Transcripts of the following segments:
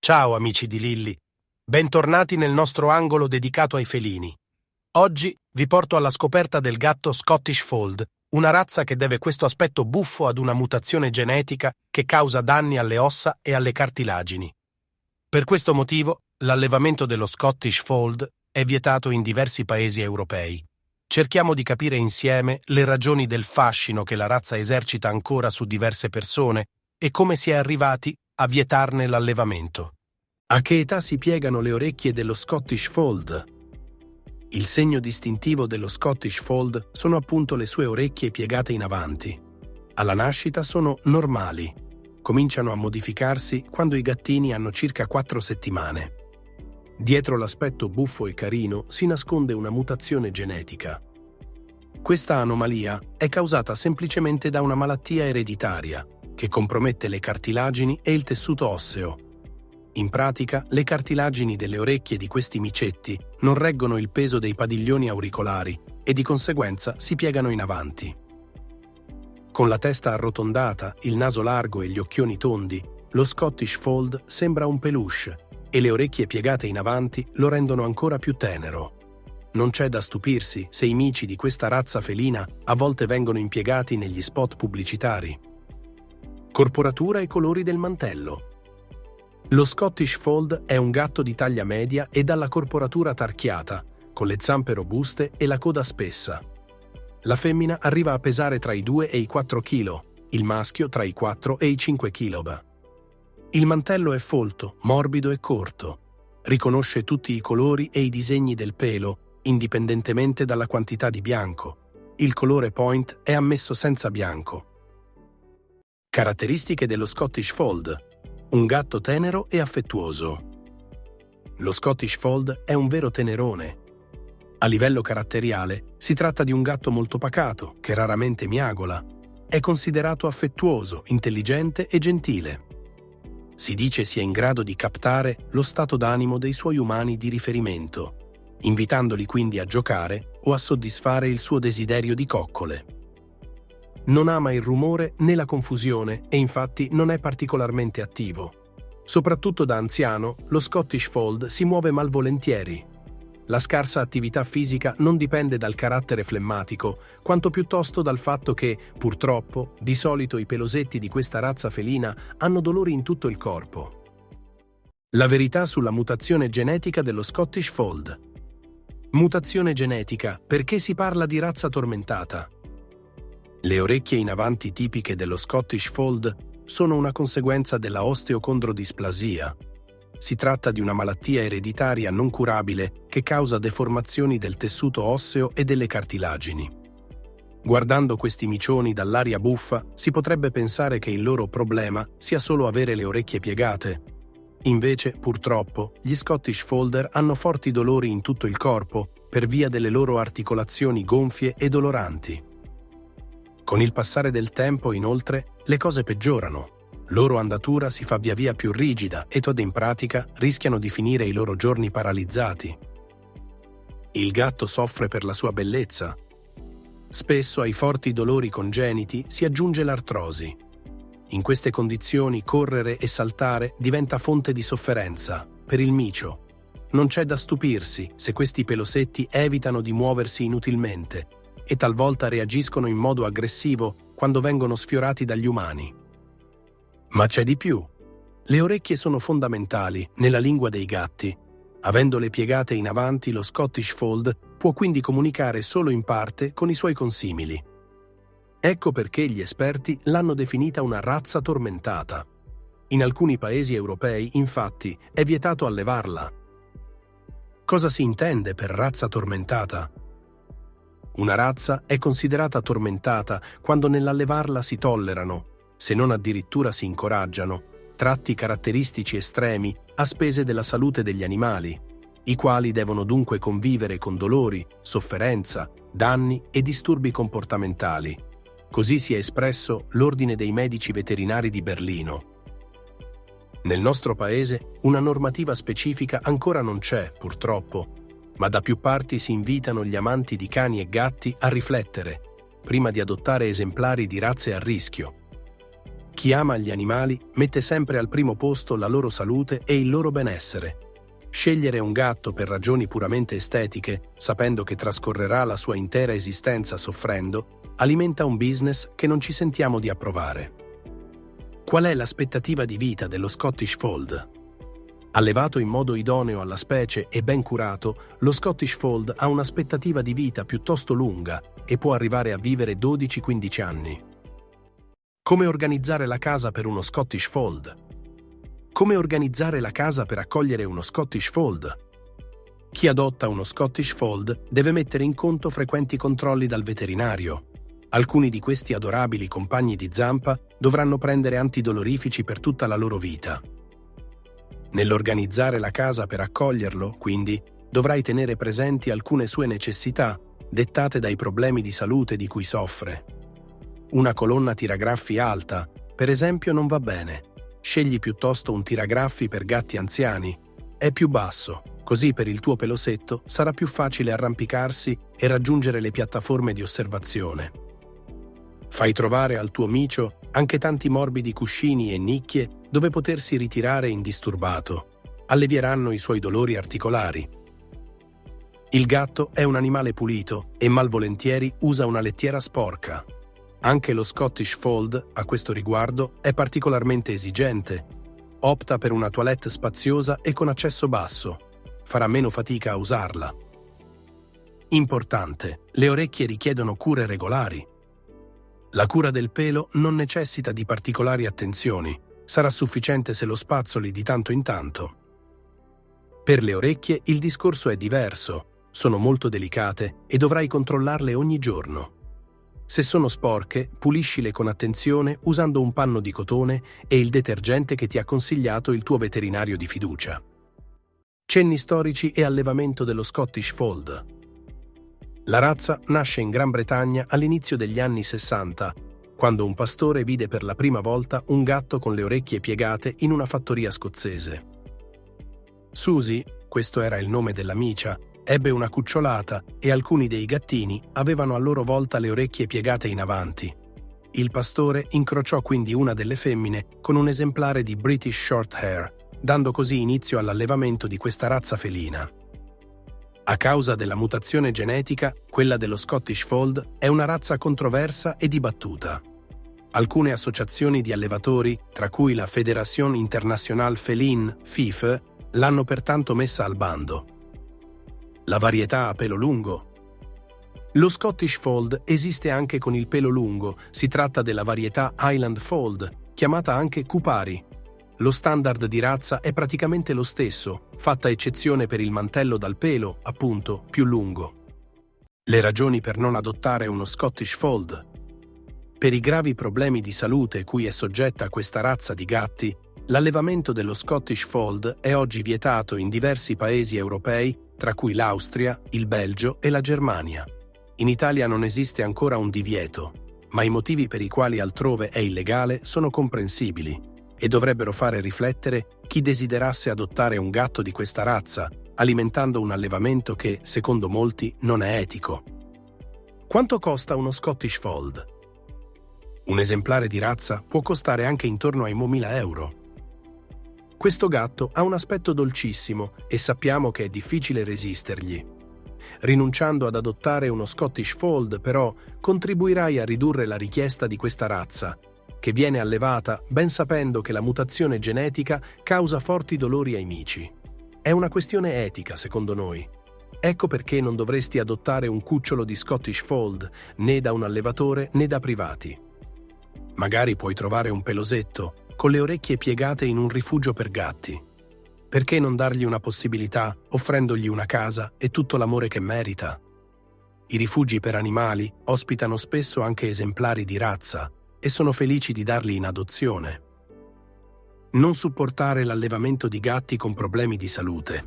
Ciao amici di Lilly, bentornati nel nostro angolo dedicato ai felini. Oggi vi porto alla scoperta del gatto Scottish Fold, una razza che deve questo aspetto buffo ad una mutazione genetica che causa danni alle ossa e alle cartilagini. Per questo motivo, l'allevamento dello Scottish Fold è vietato in diversi paesi europei. Cerchiamo di capire insieme le ragioni del fascino che la razza esercita ancora su diverse persone e come si è arrivati a vietarne l'allevamento. A che età si piegano le orecchie dello Scottish Fold? Il segno distintivo dello Scottish Fold sono appunto le sue orecchie piegate in avanti. Alla nascita sono normali. Cominciano a modificarsi quando i gattini hanno circa 4 settimane. Dietro l'aspetto buffo e carino si nasconde una mutazione genetica. Questa anomalia è causata semplicemente da una malattia ereditaria che compromette le cartilagini e il tessuto osseo. In pratica, le cartilagini delle orecchie di questi micetti non reggono il peso dei padiglioni auricolari e di conseguenza si piegano in avanti. Con la testa arrotondata, il naso largo e gli occhioni tondi, lo Scottish Fold sembra un peluche e le orecchie piegate in avanti lo rendono ancora più tenero. Non c'è da stupirsi se i mici di questa razza felina a volte vengono impiegati negli spot pubblicitari. Corporatura e colori del mantello. Lo Scottish Fold è un gatto di taglia media e dalla corporatura tarchiata, con le zampe robuste e la coda spessa. La femmina arriva a pesare tra i 2 e i 4 kg, il maschio tra i 4 e i 5 kg. Il mantello è folto, morbido e corto. Riconosce tutti i colori e i disegni del pelo, indipendentemente dalla quantità di bianco. Il colore point è ammesso senza bianco. Caratteristiche dello Scottish Fold. Un gatto tenero e affettuoso. Lo Scottish Fold è un vero tenerone. A livello caratteriale, si tratta di un gatto molto pacato, che raramente miagola. È considerato affettuoso, intelligente e gentile. Si dice sia in grado di captare lo stato d'animo dei suoi umani di riferimento, invitandoli quindi a giocare o a soddisfare il suo desiderio di coccole. Non ama il rumore né la confusione e infatti non è particolarmente attivo. Soprattutto da anziano, lo Scottish Fold si muove malvolentieri. La scarsa attività fisica non dipende dal carattere flemmatico, quanto piuttosto dal fatto che, purtroppo, di solito i pelosetti di questa razza felina hanno dolori in tutto il corpo. La verità sulla mutazione genetica dello Scottish Fold. Mutazione genetica, perché si parla di razza tormentata? Le orecchie in avanti tipiche dello Scottish Fold sono una conseguenza della osteocondrodisplasia. Si tratta di una malattia ereditaria non curabile che causa deformazioni del tessuto osseo e delle cartilagini. Guardando questi micioni dall'aria buffa, si potrebbe pensare che il loro problema sia solo avere le orecchie piegate. Invece, purtroppo, gli Scottish Folder hanno forti dolori in tutto il corpo per via delle loro articolazioni gonfie e doloranti. Con il passare del tempo, inoltre, le cose peggiorano. Loro andatura si fa via via più rigida e in pratica rischiano di finire i loro giorni paralizzati. Il gatto soffre per la sua bellezza. Spesso ai forti dolori congeniti si aggiunge l'artrosi. In queste condizioni correre e saltare diventa fonte di sofferenza per il micio. Non c'è da stupirsi se questi pelosetti evitano di muoversi inutilmente e talvolta reagiscono in modo aggressivo quando vengono sfiorati dagli umani. Ma c'è di più. Le orecchie sono fondamentali nella lingua dei gatti. Avendole piegate in avanti, lo Scottish Fold può quindi comunicare solo in parte con i suoi consimili. Ecco perché gli esperti l'hanno definita una razza tormentata. In alcuni paesi europei, infatti, è vietato allevarla. Cosa si intende per razza tormentata? Una razza è considerata tormentata quando nell'allevarla si tollerano, se non addirittura si incoraggiano, tratti caratteristici estremi a spese della salute degli animali, i quali devono dunque convivere con dolori, sofferenza, danni e disturbi comportamentali. Così si è espresso l'Ordine dei Medici Veterinari di Berlino. Nel nostro paese una normativa specifica ancora non c'è, purtroppo, ma da più parti si invitano gli amanti di cani e gatti a riflettere, prima di adottare esemplari di razze a rischio. Chi ama gli animali mette sempre al primo posto la loro salute e il loro benessere. Scegliere un gatto per ragioni puramente estetiche, sapendo che trascorrerà la sua intera esistenza soffrendo, alimenta un business che non ci sentiamo di approvare. Qual è l'aspettativa di vita dello Scottish Fold? Allevato in modo idoneo alla specie e ben curato, lo Scottish Fold ha un'aspettativa di vita piuttosto lunga e può arrivare a vivere 12-15 anni. Come organizzare la casa per uno Scottish Fold? Come organizzare la casa per accogliere uno Scottish Fold? Chi adotta uno Scottish Fold deve mettere in conto frequenti controlli dal veterinario. Alcuni di questi adorabili compagni di zampa dovranno prendere antidolorifici per tutta la loro vita. Nell'organizzare la casa per accoglierlo, quindi, dovrai tenere presenti alcune sue necessità, dettate dai problemi di salute di cui soffre. Una colonna tiragraffi alta, per esempio, non va bene. Scegli piuttosto un tiragraffi per gatti anziani. È più basso, così per il tuo pelosetto sarà più facile arrampicarsi e raggiungere le piattaforme di osservazione. Fai trovare al tuo micio anche tanti morbidi cuscini e nicchie dove potersi ritirare indisturbato. Allevieranno i suoi dolori articolari. Il gatto è un animale pulito e malvolentieri usa una lettiera sporca. Anche lo Scottish Fold, a questo riguardo, è particolarmente esigente. Opta per una toilette spaziosa e con accesso basso. Farà meno fatica a usarla. Importante, le orecchie richiedono cure regolari. La cura del pelo non necessita di particolari attenzioni, sarà sufficiente se lo spazzoli di tanto in tanto. Per le orecchie il discorso è diverso, sono molto delicate e dovrai controllarle ogni giorno. Se sono sporche, puliscile con attenzione usando un panno di cotone e il detergente che ti ha consigliato il tuo veterinario di fiducia. Cenni storici e allevamento dello Scottish Fold. La razza nasce in Gran Bretagna all'inizio degli anni 60, quando un pastore vide per la prima volta un gatto con le orecchie piegate in una fattoria scozzese. Susie, questo era il nome della micia, ebbe una cucciolata e alcuni dei gattini avevano a loro volta le orecchie piegate in avanti. Il pastore incrociò quindi una delle femmine con un esemplare di British Shorthair, dando così inizio all'allevamento di questa razza felina. A causa della mutazione genetica, quella dello Scottish Fold è una razza controversa e dibattuta. Alcune associazioni di allevatori, tra cui la Fédération Internationale Féline, FIF, l'hanno pertanto messa al bando. La varietà a pelo lungo. Lo Scottish Fold esiste anche con il pelo lungo, si tratta della varietà Highland Fold, chiamata anche Kupari. Lo standard di razza è praticamente lo stesso, fatta eccezione per il mantello dal pelo, appunto, più lungo. Le ragioni per non adottare uno Scottish Fold. Per i gravi problemi di salute cui è soggetta questa razza di gatti, l'allevamento dello Scottish Fold è oggi vietato in diversi paesi europei, tra cui l'Austria, il Belgio e la Germania. In Italia non esiste ancora un divieto, ma i motivi per i quali altrove è illegale sono comprensibili e dovrebbero fare riflettere chi desiderasse adottare un gatto di questa razza, alimentando un allevamento che, secondo molti, non è etico. Quanto costa uno Scottish Fold? Un esemplare di razza può costare anche intorno ai 1.000 euro. Questo gatto ha un aspetto dolcissimo e sappiamo che è difficile resistergli. Rinunciando ad adottare uno Scottish Fold, però, contribuirai a ridurre la richiesta di questa razza, che viene allevata ben sapendo che la mutazione genetica causa forti dolori ai mici. È una questione etica, secondo noi. Ecco perché non dovresti adottare un cucciolo di Scottish Fold, né da un allevatore né da privati. Magari puoi trovare un pelosetto, con le orecchie piegate in un rifugio per gatti. Perché non dargli una possibilità, offrendogli una casa e tutto l'amore che merita? I rifugi per animali ospitano spesso anche esemplari di razza e sono felici di darli in adozione. Non supportare l'allevamento di gatti con problemi di salute.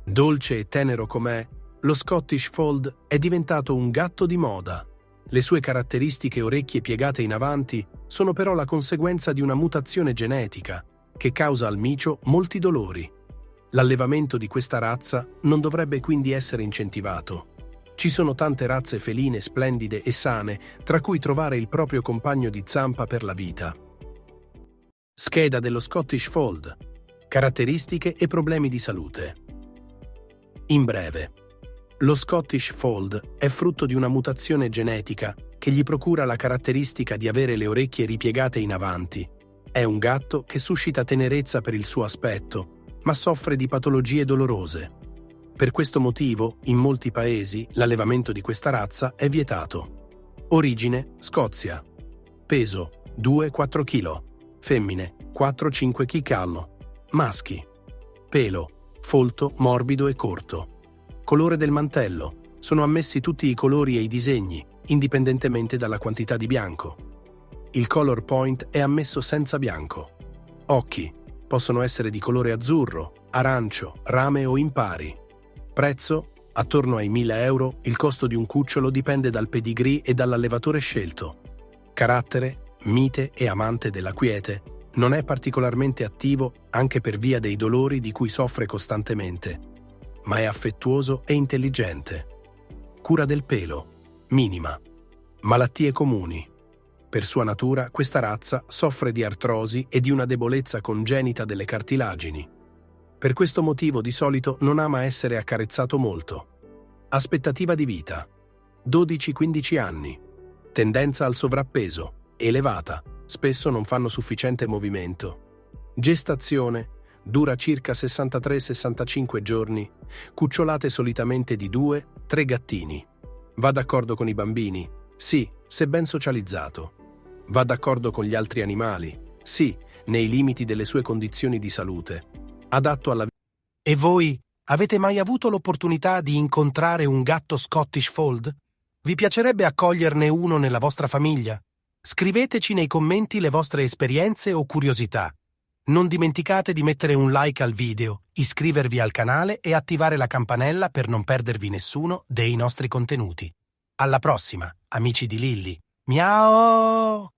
Dolce e tenero com'è, lo Scottish Fold è diventato un gatto di moda. Le sue caratteristiche orecchie piegate in avanti sono però la conseguenza di una mutazione genetica che causa al micio molti dolori. L'allevamento di questa razza non dovrebbe quindi essere incentivato. Ci sono tante razze feline splendide e sane, tra cui trovare il proprio compagno di zampa per la vita. Scheda dello Scottish Fold. Caratteristiche e problemi di salute. In breve, lo Scottish Fold è frutto di una mutazione genetica che gli procura la caratteristica di avere le orecchie ripiegate in avanti. È un gatto che suscita tenerezza per il suo aspetto, ma soffre di patologie dolorose. Per questo motivo, in molti paesi, l'allevamento di questa razza è vietato. Origine: Scozia. Peso: 2-4 kg. Femmine: 4-5 kg. Maschi. Pelo: folto, morbido e corto. Colore del mantello: sono ammessi tutti i colori e i disegni, indipendentemente dalla quantità di bianco. Il color point è ammesso senza bianco. Occhi: possono essere di colore azzurro, arancio, rame o impari. Prezzo: attorno ai 1.000 euro. Il costo di un cucciolo dipende dal pedigree e dall'allevatore scelto. Carattere: mite e amante della quiete. Non è particolarmente attivo anche per via dei dolori di cui soffre costantemente, ma è affettuoso e intelligente. Cura del pelo: minima. Malattie comuni: per sua natura questa razza soffre di artrosi e di una debolezza congenita delle cartilagini. Per questo motivo di solito non ama essere accarezzato molto. Aspettativa di vita: 12-15 anni. Tendenza al sovrappeso: elevata, spesso non fanno sufficiente movimento. Gestazione: dura circa 63-65 giorni, cucciolate solitamente di 2-3 gattini. Va d'accordo con i bambini? Sì, se ben socializzato. Va d'accordo con gli altri animali? Sì, nei limiti delle sue condizioni di salute. Adatto alla vita. E voi, avete mai avuto l'opportunità di incontrare un gatto Scottish Fold? Vi piacerebbe accoglierne uno nella vostra famiglia? Scriveteci nei commenti le vostre esperienze o curiosità. Non dimenticate di mettere un like al video, iscrivervi al canale e attivare la campanella per non perdervi nessuno dei nostri contenuti. Alla prossima, amici di Lilli. Miao!